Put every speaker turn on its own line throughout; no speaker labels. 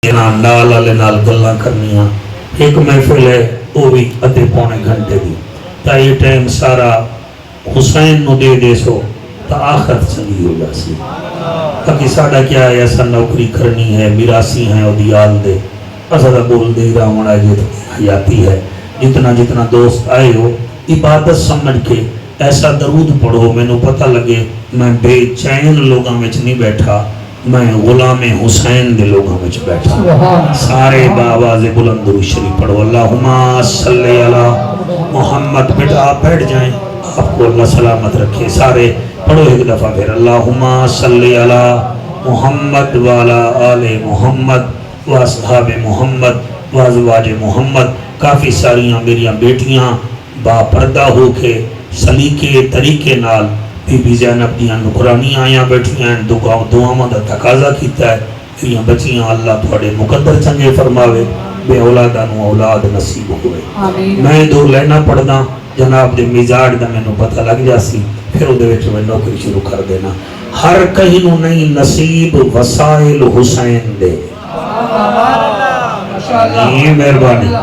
نال والے نال گلاں کرنیاں ایک محفل ہے وہ بھی ادھے پونے گھنٹے دی تا یہ ٹائم سارا حسین نو دے دے سو تا آخر چلی ہو جاسی تاکہ ساڑا کیا ہے ایسا نوکری کرنی ہے میراسی ہیں او دیال دے اسا بول دے راوڑا یہ حیاتی ہے جتنا جتنا دوست آئے ہو عبادت سمجھ کے ایسا درود پڑھو میں نو پتہ لگے میں بے چین لوگاں میں نہیں بیٹھا میں غلام حسین دے لوگوں میں بیٹھا سارے باواز بلند درود شریف پڑھو اللہم صلی علی محمد بیٹا آپ بیٹھ جائیں آپ کو اللہ سلامت رکھے سارے پڑھو ایک دفعہ پھر اللہم صلی علی محمد وعلی آل محمد واصحاب محمد وازواج محمد کافی ساریاں میریاں بیٹیاں با پردہ ہو کے سلیقے طریقے نال بی بی زینب دیاں نکرانی آیاں بیٹھیاں ہیں دعا مدہ تقاضا کیتا ہے میریاں بچیاں اللہ تھوڑے مقدر چنگے فرماوے بے اولادانو اولاد نصیب ہوئے میں دور لینا پڑھنا جناب دے مزاج دا میں نو پتہ لگ جاسی پھر او دے وچ میں نوکری شروع کر دینا ہر کہیں نو نہیں نصیب وسائل حسین دے یہ مہربانی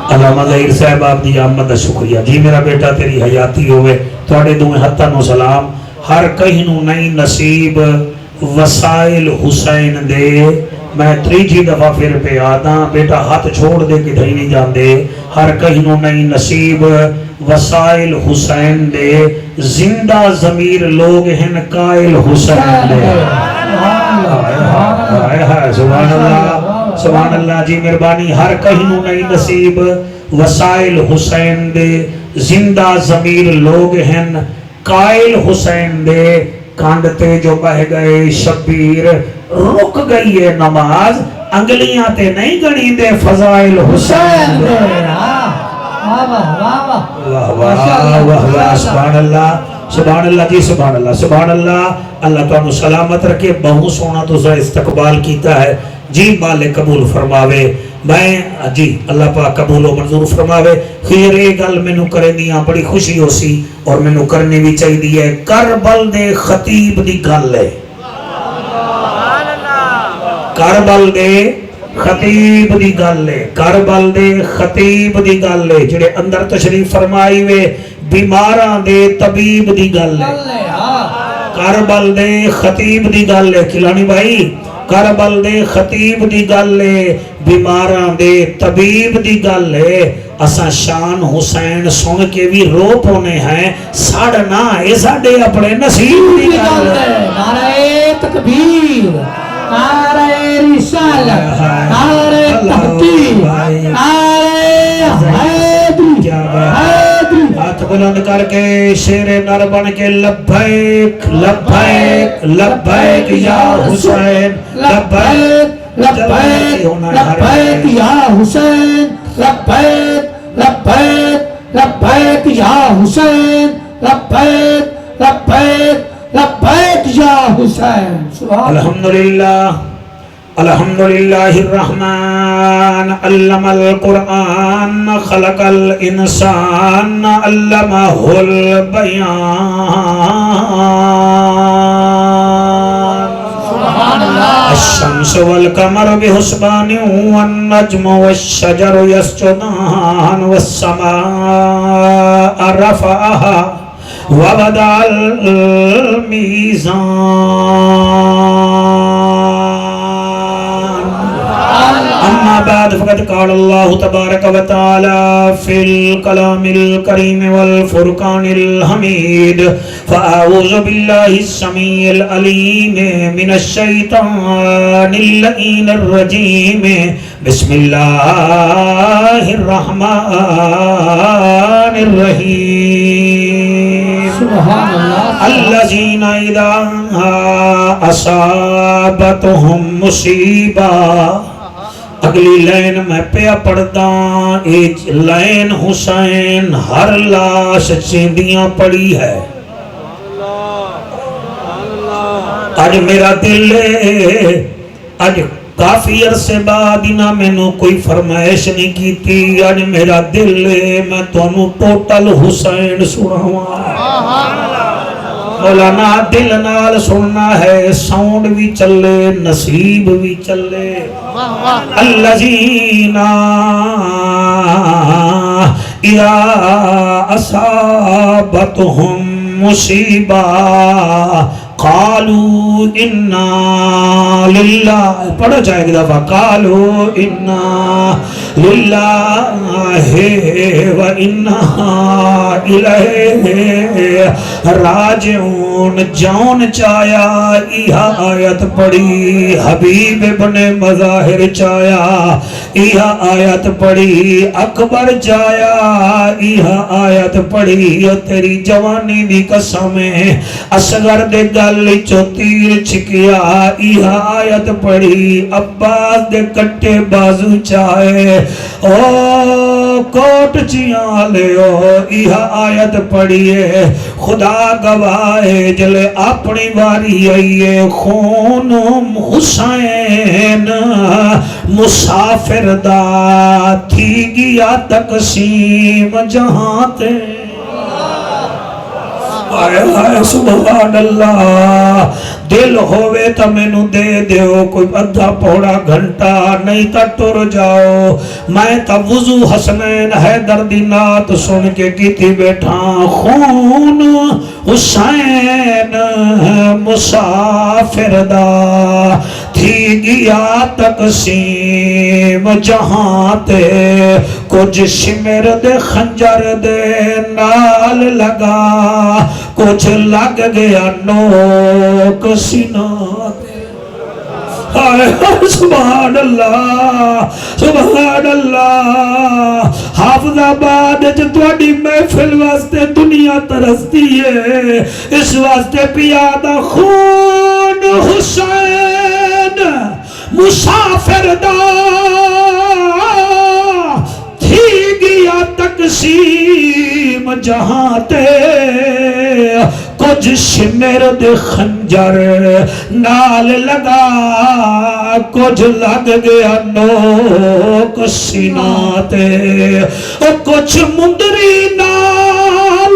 علامہ ظہیر صاحب آپ دی آمد دا شکریہ جی میرا بیٹا تیری حیاتی ہوئے توڑے دوئے حتن و سلام ہر کہیں نو نہیں نصیب وسائل حسین دے میں تریجی دفعہ پھر پہ آدھا بیٹا ہاتھ چھوڑ دے کدھر نہیں جان دے ہر کہیں نو نہیں نصیب وسائل حسین دے زندہ ضمیر لوگ ہیں قائل حسین دے سبحان اللہ سبحان اللہ جی مہربانی ہر کہیں نو نہیں نصیب وسائل حسین دے زندہ ضمیر لوگ ہیں قائل حسین دے کانڈتے جو بہ گئے شبیر رک گئی ہے نماز انگلیاں تے نہیں گنی دے فضائل حسین دے سبحان اللہ سبحان اللہ جی سبحان اللہ سبحان اللہ اللہ تو انہوں سلامت رکھے بہت سونا تو سا استقبال کیتا ہے جی مالک قبول فرماوے میں جی اللہ پاک قبول و منظور فرماوے خیر ایک گل میں نو کرے دیاں بڑی خوشی ہو سی اور میں نو کرنے بھی چاہی دی ہے کربل دے خطیب دی گل ہے کربل دے خطیب دی گل ہے کربل دے خطیب دی گل ہے جڑے اندر تشریف فرمائی وے بیماراں دے طبیب دی گل ہے کربل دے خطیب دی گل ہے کھلانی بھائی کربل دے خطیب دی گل ہے بیماراں دے طبیب دی گل ہے اساں شان حسین سن کے بھی رو پونے ہیں ساڑنا اے ساڑے اپنے نصیب دی گل ہے
نعرہ تکبیر نعرہ رسالت نعرہ تحقیق نعرہ حیدری ہاتھ بلند کر کے شیر نر بن کے لبیک لبیک لبیک یا حسین لبیک لبیک لبیک یا حسین لبیک لبیک لبیک یا حسین لبیک لبیک لبیک یا حسین
الحمدللہ الحمدللہ الرحمن علم القرآن خلق الانسان علمہ البیان الشمس والقمر بحسبان والنجم والشجر يسجدان والسماء رفعها ووضع الميزان أما بعد فقد قال الله تبارك وتعالى في الكلام الكريم والفرقان الحميد فأعوذ بالله السميع العليم من الشيطان اللعين الرجيم بسم الله الرحمن الرحيم الذين إذا أصابتهم مصيبة اگلی لین میں پیا پڑھتا ایک لین حسین ہر لاش چیندیاں پڑی ہے آج میرا دل ہے آج کافی عرصے بعد نہ میں نو کوئی فرمائش نہیں کی تھی آج میرا دل ہے میں تو انہوں ٹوٹل حسین سنا ہوا مولانا دل نال سننا ہے ساؤنڈ بھی چلے نصیب بھی چلے الذین اذا اصابتهم مصیبہ قالوا انا للہ، پڑھو چاہے ایک دفعہ، قالوا انا للہ و انا الیہ راجعون۔ جون چایا ایہا آیت پڑھی، حبیب ابن مظاہر چایا ایہا آیت پڑھی، اکبر چایا ایہا آیت پڑھی، تیری جوانی دی قسمیں اصغر دے گل چو تیر چھکیا ایہا آیت پڑھی، عباس دے کٹے بازو چاہے او کوٹ چیاں لے او ایہا آیت پڑھیے، خدا گواہے جلے اپنی واری آئیے، خون حسین مسافر دا تھی گیا تقسیم جہاں تے۔ آئے آئے سبحان اللہ، دل ہوئے تا میں نو دے دیو، کوئی ادھا پوڑا گھنٹا نہیں تا ٹر جاؤ، میں تا وضو حسنین حیدر دی نات سن کے کیتی بیٹھا، خون حسین مسافر دا تھی گیا تقسیم جہاں تے، کچھ شمر دے خنجر دے نال لگا، کچھ لگ گیا نوک سینہ تے۔ سبحان اللہ سبحان اللہ، حافظ آباد جو تواڈی محفل واسطے دنیا ترستی ہے، اس واسطے پیادہ خون حسین مسافر دا تھی گیا تقسیم جہاں تے، کچھ شمر دے خنجر نال لگا، کچھ لگ گیا نوک سینہ تے، کچھ مندری نال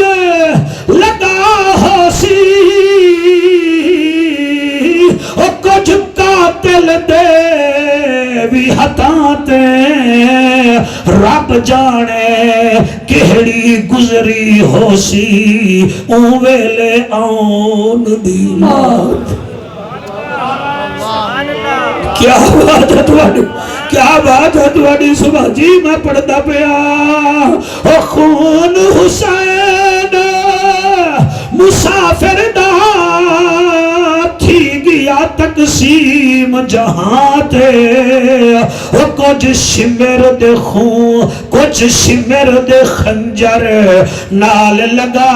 لگا ہو سی، کچھ قاتل دے بھی ہتھاں تے، رب جانے کہڑی گزری ہو سی اون ویلے آن دی موت۔ کیا بات ہے تواڈی، کیا بات ہے تواڈی صبح جی میں پڑھدا پیا، او خون حسین مسافر دا تھی گیا تقسیم جہاں تے، او کچھ شمر دے خون کچھ شمر دے خنجر نال لگا،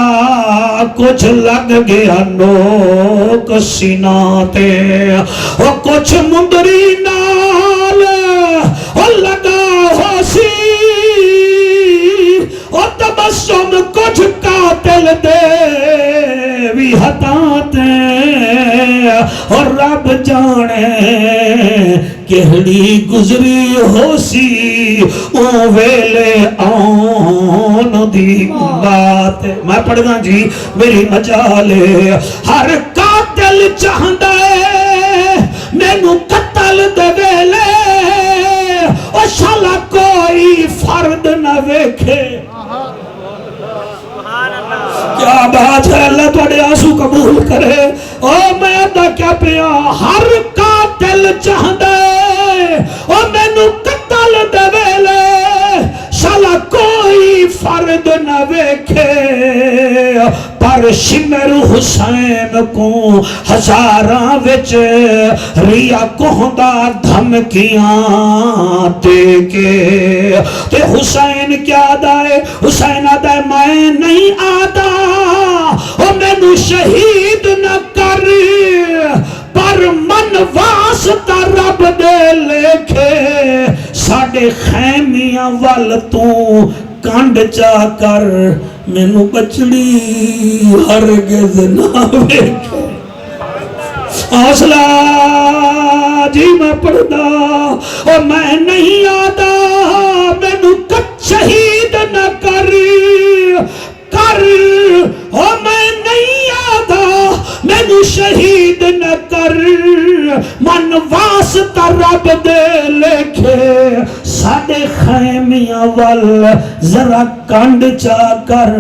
کچھ لگ گیا نوک سینہ تے، او کچھ مندری نال لگا ہو سی، او تبسم کچھ قاتل دے بھی ہتھاں تے، اور رب جانے کہڑی گزری ہو سی اون ویلے آن دی بات۔ میں پڑھنا جی میری مجالے، ہر قاتل چاہندا ہے مینوں قتل دے ویلے، او شالا کوئی فرد نہ ویکھے۔ کیا بات ہے، اللہ تواڈے آنسو قبول کرے۔ او میں دا کیا پیا، ہر قاتل چاہندا ہے او مینوں قتل دے ویلے، شالا کوئی فرد نہ ویکھے، پر شمر حسین کو ہزاراں وچ ریا کہندا دھمکیاں دے کے، تے حسین کیا دائے، حسین آدھا میں نہیں آدھا او مینوں شہید نہ کر، پر من واسطہ رب دے لکھے، ساڈے خیمیاں وال تو کانڈ چا کر، مینوں بچڑی ہرگز نہ ویکھے۔ حوصلہ جی میں پڑھدا، او میں نہیں آدا مینوں شہید نہ کر، او میں نہیں آدا مینوں شہید نہ کر، من واسطہ رب دے ساڈے خیمیاں وال ذرا کنڈ چا کر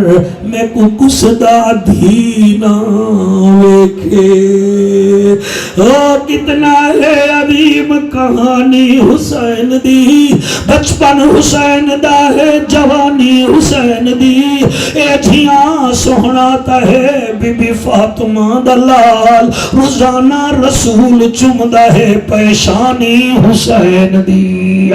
میں کو کسدا دھی نہ ویکھے کتنا ہے عظیم کہانی حسین دی بچپن حسین دا ہے جوانی حسین دی اے جھیاں سوہنا تا ہے بی بی فاطمہ دلال روزانہ رسول چمدا ہے پیشانی حسین دی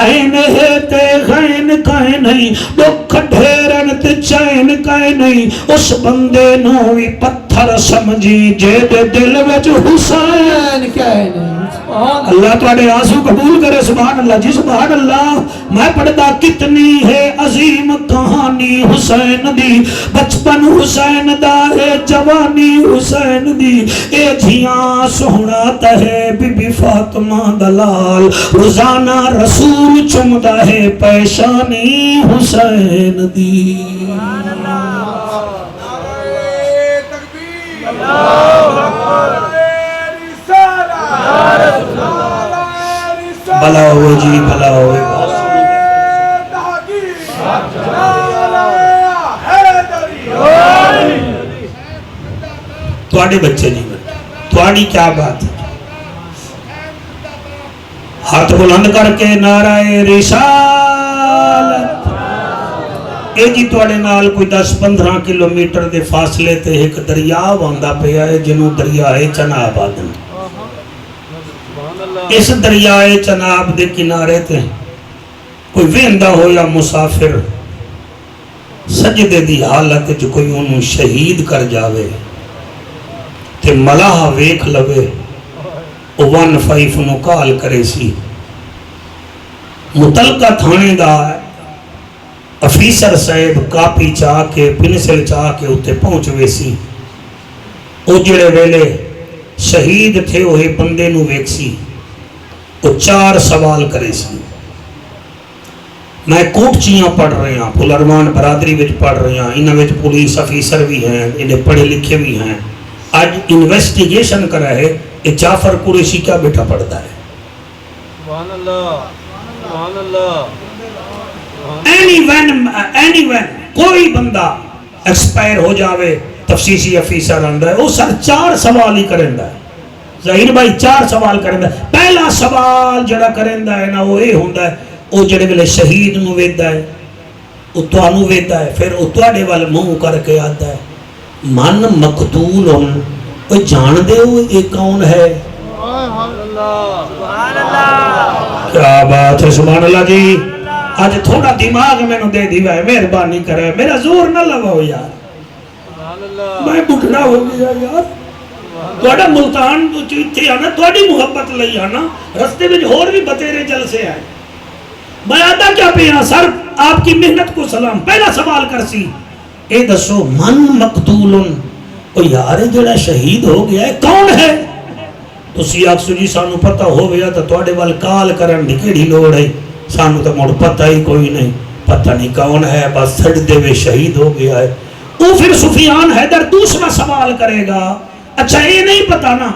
این ہے تے غین کائے نہیں دکھ ڈھیرن تے چین کائے نہیں اس بندے نو بھی پتھر سمجھی جے دے دل وچ حسین کائے نہیں اللہ تواڈے آنسو قبول کرے سبحان اللہ جی سبحان اللہ میں پڑھدا کتنی ہے عظیم کہانی حسین دی بچپن حسین دا ہے جوانی حسین دی اے جھیاں سوہنا تا ہے بی بی فاطمہ دلال روزانہ رسول چمدا ہے پیشانی حسین دی بھلا ہوئے جی بھلا ہوئے تواڈے بچے جی تواڈی کیا بات ہے ہاتھ بلند کر کے نعرہ رسالت اے جی تواڈے نال کوئی 10-15 کلومیٹر دے فاصلے تے ایک دریا واندا پیا ہے جنوں دریائے چناب آدن اس دریائے چناب دے کنارے تے کوئی ویندا ہویا مسافر سجدے دی حالت جو کوئی انہوں شہید کر جاوے تے ملاح ویکھ لوے 15 نو کال کرے سی متعلقہ تھانے دا افیسر صاحب کاپی چاہ کے پنسل چاہ کے اتے پہنچوے سی او جڑے ویلے شہید تھے وہی بندے نو ویک سی وہ 4 سوال کرے سی میں کوٹچیاں پڑھ رہے ہیں پھلرمان برادری وچ پڑھ رہے ہیں انہاں وچ پولیس افیسر بھی ہیں انہیں پڑھے لکھے بھی ہیں آج انویسٹیگیشن کرا ہے یہ جعفر قریشی کیا بیٹا پڑھتا ہے
سبحان اللہ سبحان اللہ
اینی وین کوئی بندہ ایکسپائر ہو جاوے تفسیسی افیسر آندہ ہے وہ سر 4 سوال ہی کرندہ ہے ظاہر بھائی 4 سوال کرندہ ہے پہلا سوال جڑا کرندہ ہے نا وہ اے ہوندہ ہے وہ جڑے ویلے شہید نو ویدہ ہے وہ توانو ویدہ ہے پھر وہ توڑے والے منہ کر کے آتا ہے من مقتول ہوں وہ جان دے ہو ایک کون ہے کیا بات ہے سبحان اللہ جی آج تھوڑا دماغ میں نو دے دیوا ہے مہربانی کرے میرا زور نہ لگاؤ یار میں بٹھنا ہو گیا یار توڑا ملتان تھی آنا توڑی محبت لئی آنا رستے میں اور بھی بطیرے جل سے آئے میں آدھا کیا پہ یہاں سر آپ کی محنت کو سلام پہلا سوال کر سی اے دسو من مقتولن او یار جڑا شہید ہو گیا ہے کون ہے تو سیاق سجی سانو پتہ ہو گیا تو توڑے وال کال کرن نکیڑی لوڑ ہے سانو تو موڑ پتہ ہی کوئی نہیں پتہ نہیں کون ہے بس سجدے میں شہید ہو گیا ہے وہ پھر سفیان حیدر دوسرا سوال کرے گا اچھا یہ نہیں پتا نا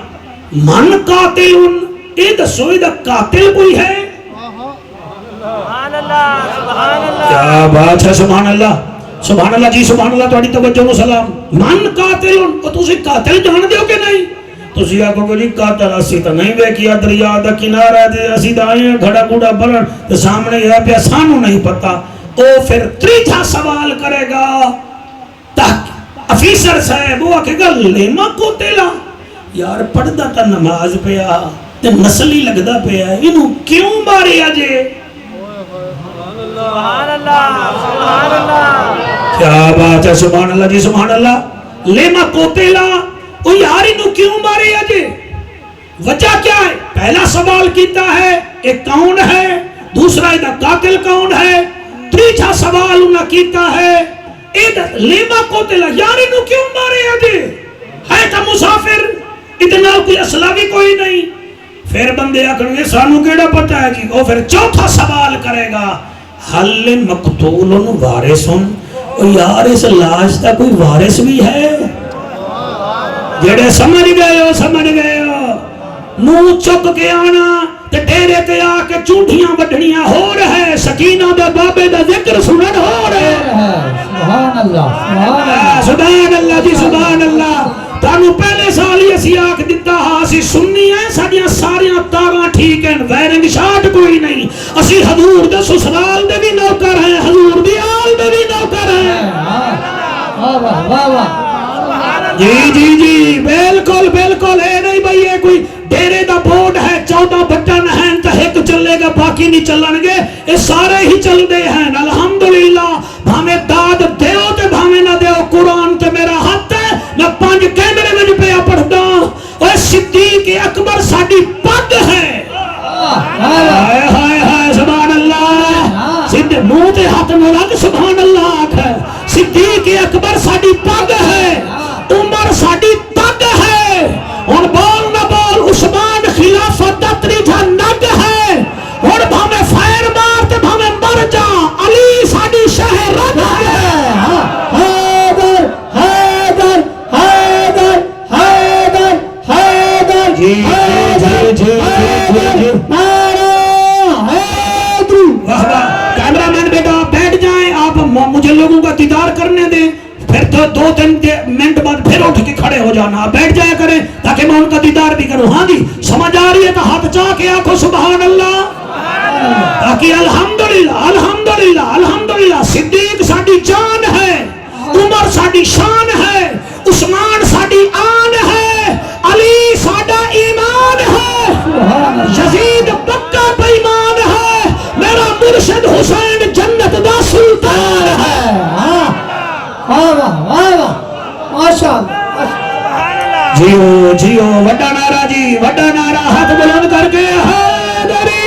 من قاتل اے دسو ادھا قاتل کوئی ہے کیا بات ہے سبحان اللہ جی سبحان اللہ توڑی توجہ و سلام من قاتل اور تُسی قاتل جان دیو کہ نہیں تُسی آگو کہ جی قاتل اسی تا نہیں بے کیا دریا دا کنارہ دے اسی دا آئیں گھڑا گوڑا برن تو سامنے یہ پہ آسانو نہیں پتا او پھر تریجا سوال کرے گا افیسر صاحب وہ آکے گا لیما کو تیلا یار پڑھ دا تا نماز پہ آ تے نسلی لگ دا پہ آ انہوں کیوں بارے آجے سبحان اللہ کیا بات ہے سبحان اللہ جی سبحان اللہ لیما کوتیلا وہ یاری نو کیوں مارے آجے وجہ کیا ہے پہلا سوال کیتا ہے ایک کون ہے دوسرا ایدہ قاتل کون ہے تیجا سوال انہا کیتا ہے لیما کوتیلا یاری نو کیوں مارے آجے ہے تا مسافر اتنا کوئی اسلامی کوئی نہیں پھر بندے آکھنگے سانو کیڑا پتا ہے جی وہ پھر چوتھا سوال کرے گا حل مقتولن وارثن یار اس لاش تا کوئی وارث بھی ہے جڑے سمجھ گئے ہو منہ چک کے آنا تے ڈیرے تے آ کے چونٹیاں بڑھنیاں ہو رہے سکینہ دے بابے دا ذکر سنن ہو رہے
سبحان اللہ سبحان اللہ
سبحان اللہ جی سبحان اللہ تانوں پہلے سال ہی اسی آکھ دیتا ہاں اسی سننی ہیں ساڈیاں ساریاں تاراں ٹھیک ہیں وائرنگ شاٹ کوئی نہیں اسی حضور دے سسرال دے بھی نوکر ہیں حضور دی آل دے بھی نوکر ہیں
واہ واہ واہ واہ
جی جی جی بالکل بالکل اے نہیں بھئی یہ کوئی ڈیرے دا بورڈ ہے 14 بٹن ہیں تو ایک چلے گا باقی نہیں چلن گے یہ سارے ہی چل دے ہیں الحمدللہ بھامے داد دیو تے بھامے نہ دیو قرآن تے میرا ہاتھ ہے میں 5 کیمرے میں پہ پڑھدا اے صدیق اکبر ساڈی پگ ہے ہائے ہائے ہائے سبحان اللہ صدیق منہ تے ہاتھ میں لگ سبحان اللہ آکھے صدیق اکبر ساڈی پگ ہے عمر ساڈی پگ ہے اور بول نہ بول عثمان خلافت دا تریجا نگ ہے اور بھامے فائر مار تے بھامے مر جا علی ساڈی شہرت ہے حیدر حیدر حیدر حیدر حیدر جی جی جی جی کیمرہ مین بیٹا بیٹھ جائیں آپ مجھے لوگوں کا دیدار کرنے دیں پھر تو 2-3 منٹ بعد پھر اٹھ کے کھڑے ہو جانا بیٹھ جایا کریں تاکہ میں ان کا دیدار بھی کروں ہاں جی سمجھ آ رہی ہے تو ہاتھ چاہ کے آنکھو سبحان اللہ تاکہ الحمدللہ الحمدللہ الحمدللہ صدیق ساڈی جان ہے عمر ساڈی شان ہے عثمان ساڈی آن ہے علی ساڈا ایمان ہے یزید پکا بیمان ہے میرا مرشد حسین جنت دا سلطان ہے جیو جیو وڈا نعرہ جی وڈا نعرہ ہاتھ بلند کر کے حیدری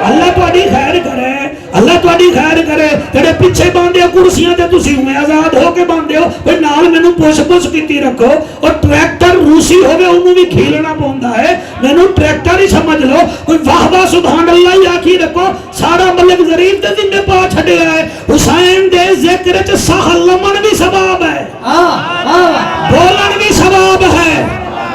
اللہ تہاڈی خیر کرے اللہ تہاڈی خیر کرے تیرے پیچھے باندھے کرسیاں تے تسی ہوئے آزاد ہو کے باندھے ہو کوئی نال مینوں پوچھ پوچھ کیتی رکھو اور ٹریکٹر روسی ہوے اونوں بھی کھیلنا پوندا ہے مینوں ٹریکٹر ہی سمجھ لو کوئی واہ واہ سبحان اللہ ہی آکھی رکھو سارا ملک ظریف دے ذمے پا چھڈیا ہے حسین دے ذکر وچ ساہ لمن بھی ثواب ہے بولن بھی ثواب ہے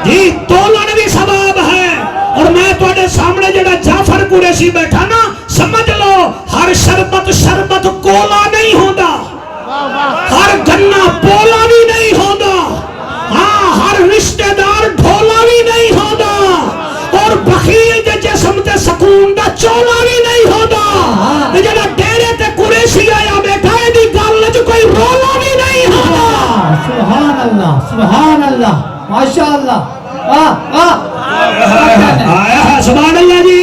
جی تولن بھی ثواب ہے اور میں تواڈے سامنے جڑا جعفر قریشی بیٹھا نا سمجھ لو ہر شربت شربت کولا نہیں ہوندا ہر گنا پولا بھی نہیں ہوندا ہاں ہر رشتہ دار ڈھولا بھی نہیں ہوندا اور بخیل دے جسم تے سکون دا چولا بھی نہیں ہوندا تے جڑا ڈیرے تے قریشی آیا بیٹھا ہے دی گل وچ کوئی رولا بھی نہیں ہوندا
سبحان اللہ ماشاءاللہ
آیا سبحان اللہ جی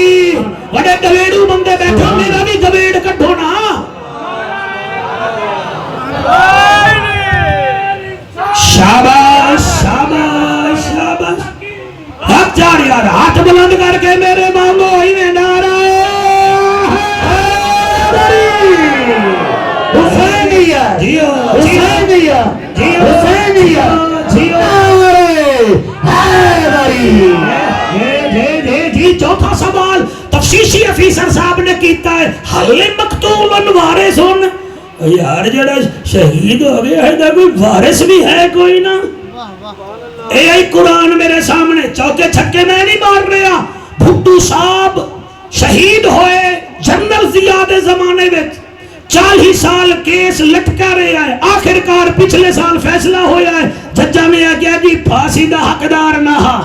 بڑے گویڑو بندے بیٹھو میرا بھی گویڑ کٹھو نا شاباش شاباش شاباش ہاتھ جار یار ہاتھ بلند کر کے میرے مانگو ہی میں نعرہ حسینیہ جیو حسینیہ جیو حسینیہ جیو جی چوتھا سوال تفسیری افیسر صاحب نے کیتا ہے حل مقتول الوارث یار جڑا شہید ہو گیا ہے کوئی وارث بھی ہے کوئی نا اے آئی قرآن میرے سامنے چوکے چھکے میں نہیں مار رہا بھٹو صاحب شہید ہوئے جنرل ضیاء دے زمانے میں 40 سال کیس لٹکا رہا ہے آخرکار پچھلے سال فیصلہ ہویا ہے ججا میں آ گیا جی پھانسی دا حقدار نہ ہا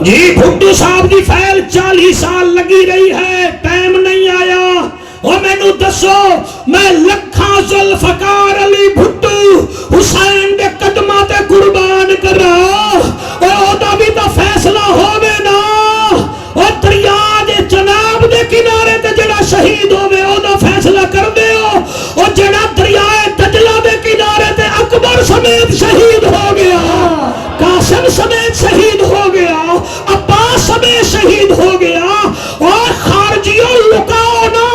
جی بھٹو صاحب کی فائل 40 سال لگی رہی ہے ٹائم نہیں آیا اور میں نو دسو میں لکھاں ذوالفقار علی بھٹو حسین دے قدمہ تے قربان کر رہا اور دا بھی تا فیصلہ ہووے نا اور دریا دے جناب دے کنارے تے جڑا شہید ہووے او دا فیصلہ کر دے اور جڑا دریائے دجلہ دے کنارے تے اکبر سمیت شہید ہو گیا قاسم سمیت شہید ہو گیا عباس سمیت شہید ہو گیا اور خارجیوں لکاؤ نا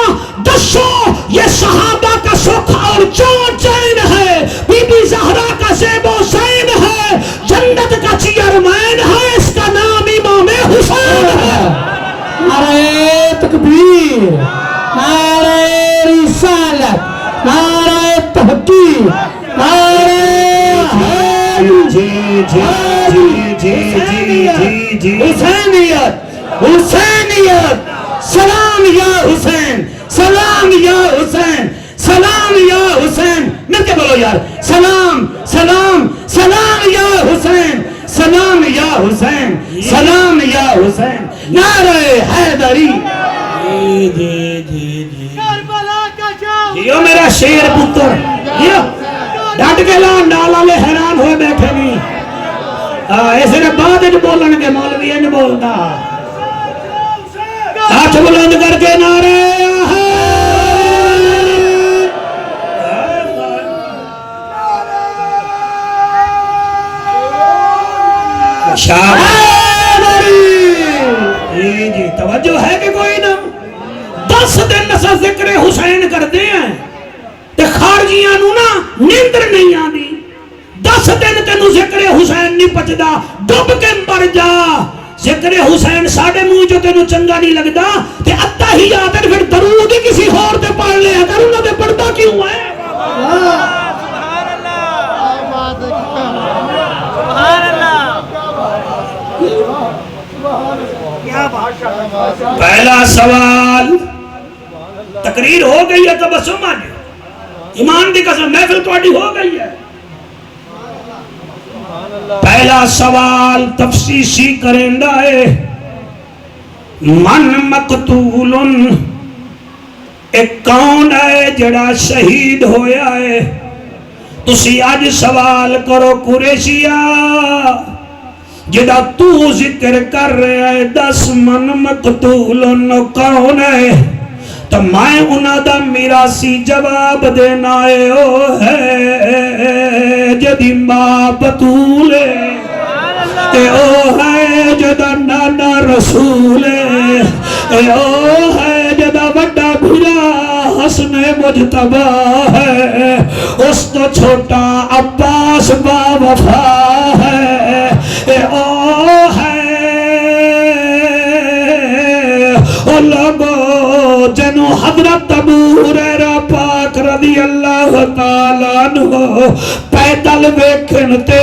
دسو یہ صحابہ کا سکھ اور چون چین ہے بی بی زہرا کا زیب و زین ہے جنت کا چیئرمین ہے اس کا نام امام حسین ہے
نعرہ تکبیر نعرہ رسالت نعرہ تحقیق نعرہ
جی جی جی جی جی
حسینیت حسینیت حسینیت سلام یا حسین سلام یا حسین سلام یا حسین مل کے بولو یار سلام سلام سلام یا حسین سلام یا حسین سلام یا حسین نعرہ حیدری یہ میرا شیر پتر ڈٹ کے لان ڈالا لے حیران ہوئے بیٹھے نہیں ایسے نے بعد اج بولن کے مولوی اج بولتا ہاتھ بلند کر کے نعرہ جی توجہ ہے کہ کوئی نہ 10 دن نسا ذکر حسین کرتے ہیں تے خارجیاں نو نا نیندر نہیں آدھی 10 دن تینو ذکر حسین نہیں پچدا ڈب کے مر جا ذکر حسین ساڑھے منہ جو تینو چنگا نہیں لگدا تے اتہ ہی آتے پھر درود ہی کسی اور تے پڑھ لے اگر انہوں نے پڑھتا کیوں ہے پہلا سوال تقریر ہو گئی ہے تبسم آج ایمان دی قسم محفل تواڈی ہو گئی ہے پہلا سوال تفصیصی کریندا ہے من مقتول ایک کون ہے جڑا شہید ہویا ہے تسی آج سوال کرو قریشیا جڑا تو ذکر کر رہا ہے 10 من مقتول کون ہے تو میں انہاں دا میراسی جواب دینا ہے او ہے جدی ماں بطول اے او ہے جدا نانا رسول اے او ہے جدا وڈا بھرا حسن مجتبہ ہے اس تو چھوٹا عباس با وفا ہے اے او ہے او لوگو جنو حضرت ابو ہریرہ پاک رضی اللہ تعالیٰ عنہ پیدل ویکھن تے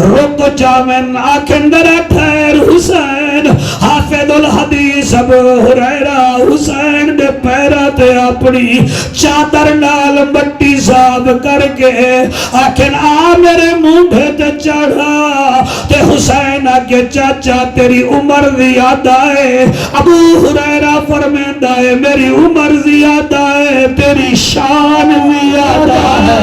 رک جاویں آکھن در ٹھہر حسین حافظ الحدیث ابو ہریرہ حسین دے پیرہ تے اپنی چادر نال مٹی صاف کر کے آکھن آ میرے منہ تے چڑھا تے حسین آگے چاچا تیری عمر زیادہ ہے ابو ہریرہ فرمیندہ ہے میری عمر زیادہ ہے تیری شان زیادہ ہے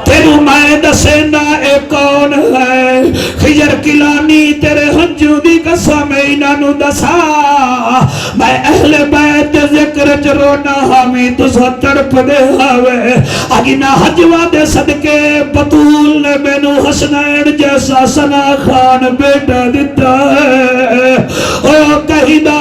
تیرو میں دسینا اے کون ہے خجر کلانی تیرے ہنجو دی قسم انہوں دسا میں اہل بیت ذکر چرونا ہمیں تسا تڑپ دے ہوئے اگنا حجوہ دے صدقے بطول نے مینو حسنین جیسا سنا خان بیٹا دیتا ہے او کہیدہ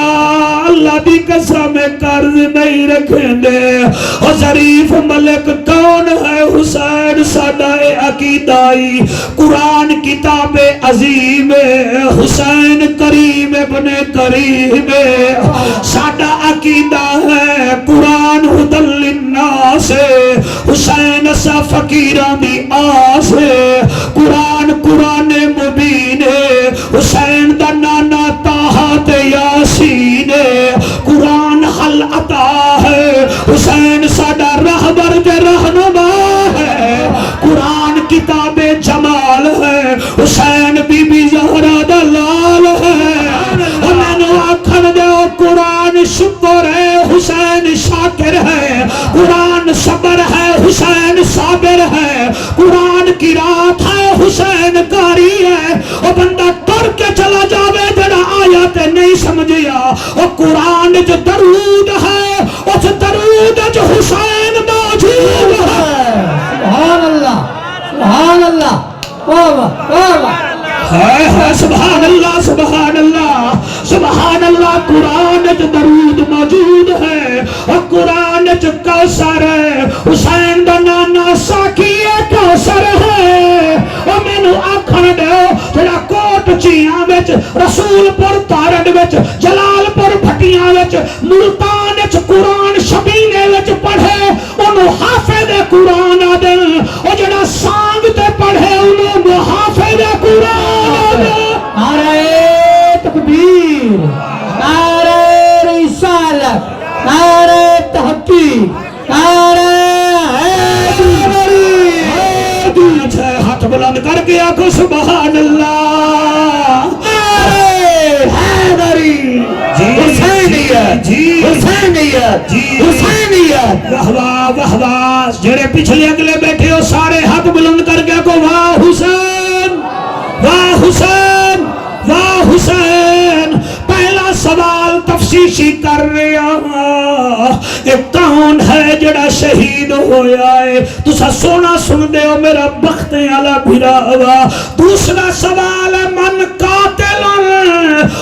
اللہ دی قسم قرض نہیں رکھیں دے او ظریف ملک کون ہے حسین صدائے عقیدائی قرآن کتاب عظیم حسین کریم ابن کریم سادہ عقیدہ ہے قرآن حدل للناس حسین سا فقیران دی آس قرآن قرآن مبین حسین دا نانا طاہت یاسین قرآن حل عطا ہے حسین سادہ رہبر دے رہنما ہے قرآن کتاب جمال ہے حسین بی بی زہرہ دا لال ہے میں نے آکھن دے قرآن شکر ہے حسین شاکر ہے قرآن صبر ہے حسین صابر ہے قرآن کی رات ہے حسین کاری ہے وہ بندہ ٹر کے چلا جاوے جڑا آیات نہیں سمجھیا وہ قرآن جو درود ہے اس درود جو حسین موجود ہے سبحان اللہ سبحان اللہ
سبحان اللہ سبحان اللہ سبحان اللہ قرآن جو درود موجود ہے اور قرآن جو کوثر ہے حسین دا نانا ساکی کوثر ہے اور میں نو آکھن دے جڑا کوٹ چیاں وچ رسول پور تارڈ وچ جلال پور بھٹیاں وچ ملتان وچ قرآن شبینے وچ پڑھے انہوں حافظ قرآن آدن اور جڑا سانگ تے پڑھے انہوں محافظ
کی ہاتھ بلند کر کے آخو سبحان اللہ حیدری حسینیت حسینیت حسینیت واہ واہ واہ واہ جڑے پچھلے اگلے بیٹھے ہو سارے ہاتھ بلند کر کے آخو واہ حسین واہ حسین واہ حسین پہلا سوال تفصیشی کر رہا ایک کون ہے جڑا شہید ہویا ہے تسا سونا سن دے ہو میرا بخت علا بھرا ہوا دوسرا سوال ہے من قاتل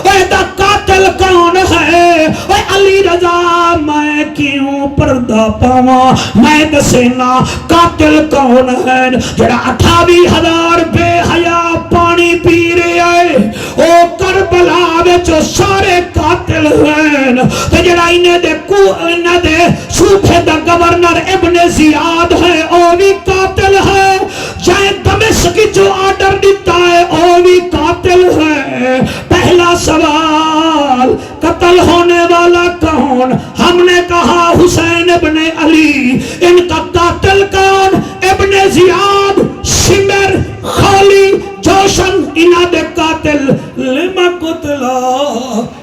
اے دا قاتل کون ہے اے علی رضا میں کیوں پردہ پاواں میں دسینا قاتل کون ہے جڑا 28,000 بے حیا پانی پی رہے آئے او کربلا وچ سارے قاتل ہیں تے جڑا انہاں دے صوبے دا گورنر ابن زیاد ہے او بھی قاتل ہے جائے دمشق جو آرڈر دیتا ہے او بھی قاتل ہے پہلا سوال قتل ہونے والا کون ہم نے کہا حسین ابن علی ان کا قاتل کون ابن زیاد شمر خالی جوشن انہاں دے قاتل لما قتلا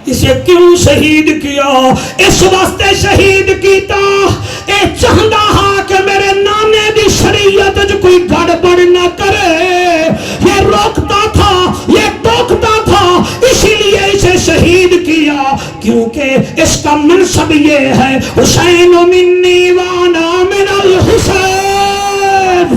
اسے کیوں شہید کیا اس واسطے شہید کیتا اے چاہتا ہاں کہ میرے نانے دی شریعت جو کوئی گڑبڑ نہ کرے یہ روکتا تھا یہ ٹوکتا تھا اسی لیے اسے شہید کیا کیونکہ اس کا منصب یہ ہے حسین منی وانا من الحسین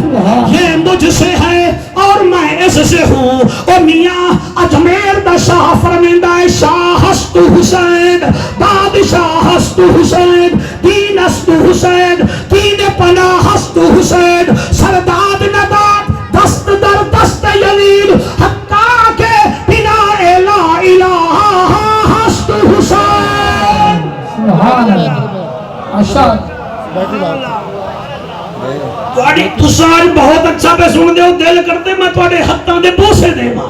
یہ مجھ سے ہے اور میں اس سے ہوں اور میاں اجمیر دا شاہ فرمیندہ ہے شاہ ہست حسین بادشاہ ہست حسین دین ہست حسین دین پناہ ہست حسین سرداد نبات دست در دست یزید حقا کے بنا لا الہ ہست حسین سبحان اللہ اشاد تسان بہت اچھا پہ سن دے ہو دل کرتے میں توڑے ہتھاں دے بوسے دے ماں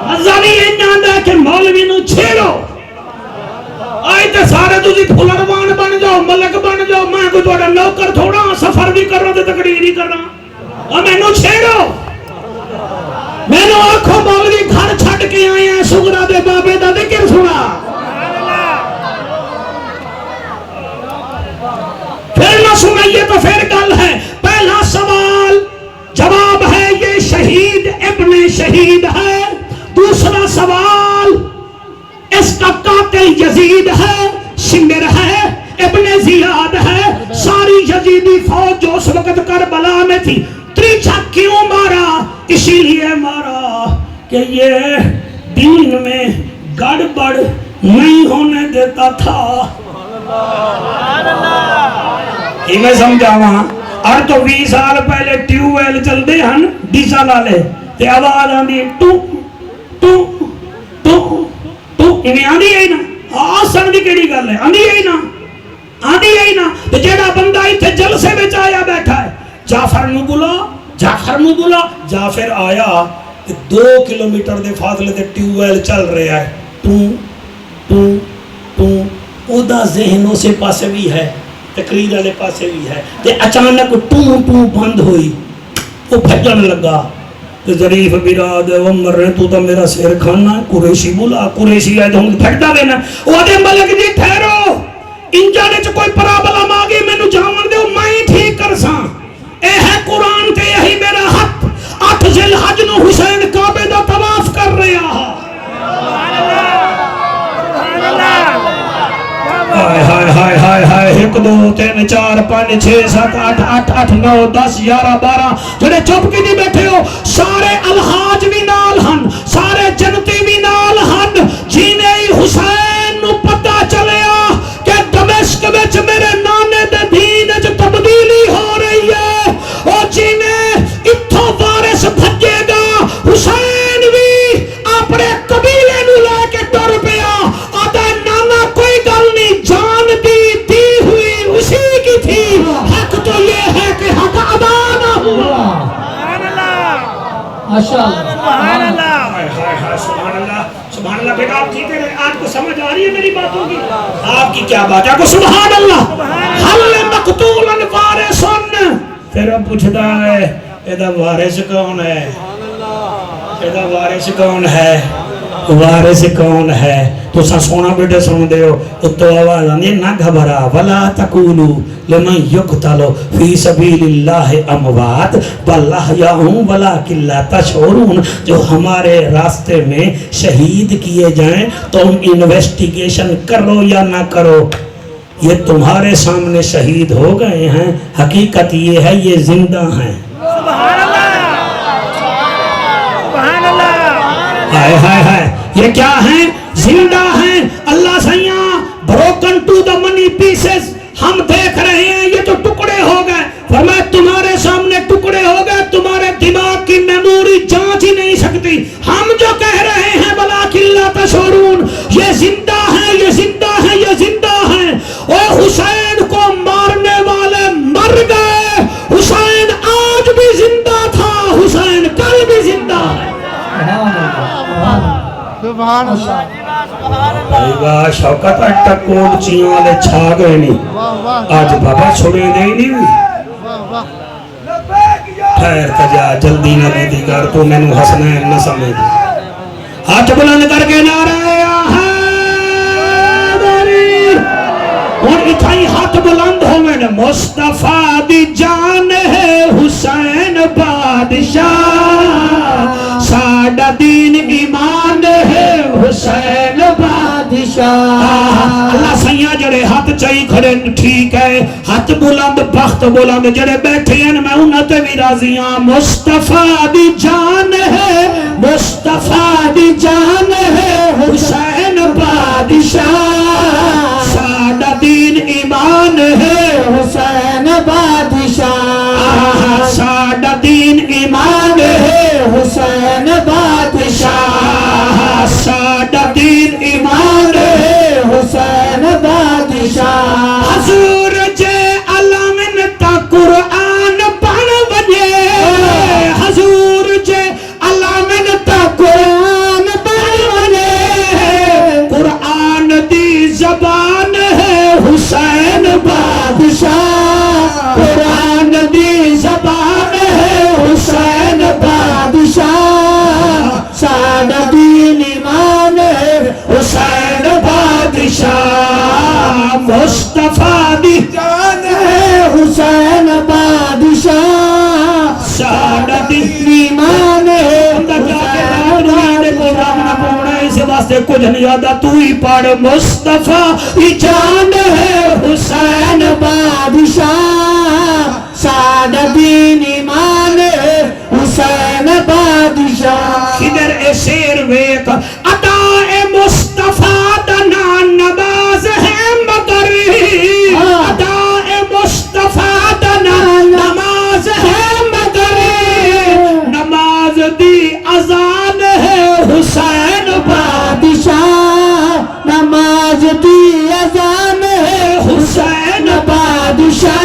مزاری یہ جاندہ ہے کہ مولوی نو چھیڑو آئی تے سارے تُسی پھلروان بن جاؤ ملک بن جاؤ میں کوئی توڑا نوکر تھوڑا سفر بھی کر رہا تے تقریر ہی کر رہا اور میں نو چھیڑو میں نو آنکھوں مولوی گھر چھٹ کے آئے ہیں سگرہ دے بابے دا ذکر سنا پھر نہ سنائیے تو پھر گل ہے پہلا سوال جواب ہے یہ شہید ابن شہید ہے دوسرا سوال اس کا قاتل یزید ہے شمر ہے ابن زیاد ہے ساری یزیدی فوج جو اس وقت کربلا میں تھی تریچا کیوں مارا اسی لیے مارا کہ یہ دین میں گڑبڑ نہیں ہونے دیتا تھا یہ میں سمجھا وہاں اور تو 20 سال پہلے ٹیوویل چل دے ہن ڈیزا لالے تے آواز آندھی ٹو ٹو ٹو ٹو انہیں آندھی ہے نا آسان دی کیڑی گل ہے آندھی ہے نا آندھی ہے نا تے جیڑا بندہ تھے جلسے میں آیا بیٹھا ہے جعفر نو بلا جعفر آیا 2 کلومیٹر دے فاصلے تے ٹیوویل چل رہا ہے ٹو ٹو ٹو او دا ذہن اسے پاسے بھی ہے تقریر والے پاسے بھی ہے تے اچانک ٹو ٹو بند ہوئی وہ پھٹن لگا تے ظریف براد عمر تو تا میرا سیر کھانا ہے قریشی بولا قریشی ہے تو ہم پھٹدا دینا وہ دے ملک جی ٹھہرو انجانے چ کوئی پرابلم آ گئی مینوں جاون دیو میں ٹھیک کر ساں اے ہے قرآن تے یہی میرا حق 8 ذی الحج نو حسین کعبے دا طواف کر رہا ہے ہائے ہائے ہائے ہائے 1 2 3 4 5 6 7 8 8 8 9 10 11 12 جڑے چپ کی نہیں بیٹھے ہو سارے الحاج بھی نال ہن سارے جنتی بھی نال ہن جینے حسین نو پتہ چلیا کہ دمشق وچ میرے نانے دے دین وچ تبدیلی ہو رہی ہے او جینے اتھوں وارث بھجے گا حسین بھی اپنے قبیلے نو لے کے ٹر پیا آدھا نانا کوئی گل نہیں جان دی ہوئی اسی کی تھی حق تو یہ ہے کہ حق ادا نہ ہوا سبحان اللہ سبحان اللہ سبحان اللہ بیٹا آپ ٹھیک ہے آپ کو سمجھ آ رہی ہے میری باتوں کی آپ کی کیا بات ہے آپ کو سبحان اللہ حل مقتولا وارثن پھر اب پوچھتا ہے ایدہ وارث کون ہے ایدہ وارث کون ہے وارث کون ہے تو سا سونا بیٹے سن دے ہو تو آواز آنے نہ گھبرا ولا تقولو لمن یقتل فی سبیل اللہ اموات بل احیاء ولکن لا تشعرون جو ہمارے راستے میں شہید کیے جائیں تم انویسٹیگیشن کرو یا نہ کرو یہ تمہارے سامنے شہید ہو گئے ہیں حقیقت یہ ہے یہ زندہ ہیں
سبحان اللہ سبحان اللہ
ہائے ہائے ہائے یہ کیا ہیں زندہ ہیں اللہ سیاں broken to the many pieces ہم دیکھ رہے ہیں یہ تو ٹکڑے ہو گئے فرمایا تمہارے سامنے ٹکڑے ہو گئے تمہارے دماغ کی میموری جانچ ہی نہیں سکتی ہم جو کہہ رہے ہیں ولیکن لا تشعرون یہ زندہ ہیں یہ زندہ ہیں یہ زندہ ہیں اور حسین کو مارنے والے مر گئے حسین آج بھی زندہ تھا حسین کل بھی زندہ ہے
سبحان اللہ
بھائی واہ شوکت اٹھا کوٹ چیوں والے چھا گئے نہیں آج بابا چھوڑے دے نہیں ہوئی ٹھہر تجا جلدی نہ دیدی کر تو میں نو حسنین نہ سمجھ ہاتھ بلند کر کے نعرہ حیدری اور اتھائی ہاتھ بلند ہو میں نے مصطفیٰ دی جان ہے حسین بادشاہ ساڑھا دین ایمان ہے حسین بادشاہ اللہ سیاں جڑے ہاتھ چاہی کھڑے ٹھیک ہے ہاتھ بلند بخت بلند جڑے بیٹھے ہیں میں انہوں تے بھی راضی ہاں مصطفیٰ دی جان ہے مصطفیٰ دی جان ہے حسین بادشاہ ساڑھا دین ایمان ہے حسین بادشاہ ساڑھا دین ایمان ہے حسین بادشاہ ساڑھا دین ایمان ہے حسین بادشاہ حضور جے علامن تا قرآن پڑھ بجے حضور جے علامن تا قرآن پڑھ بجے قرآن دی زبان ہے حسین بادشاہ قرآن دی زبان ہے حسین بادشاہ ساڑھا دین ایمان ہے حسین بادشاہ مصطفیٰ دی جان ہے حسین بادشاہ ساڑھا دین ایمان ہے اس واسطے کچھ نہیں یادا تو ہی پڑھ مصطفیٰ دی جان ہے حسین بادشاہ ساڑھا دین ایمان ہے حسین بادشاہ ادھر اے شیر ویک عطا مصطفیٰ دنا نماز ہے مگر عطا مصطفیٰ دنا نماز ہے مگر نماز دی اذان ہے حسین بادشاہ نماز دی اذان ہے حسین بادشاہ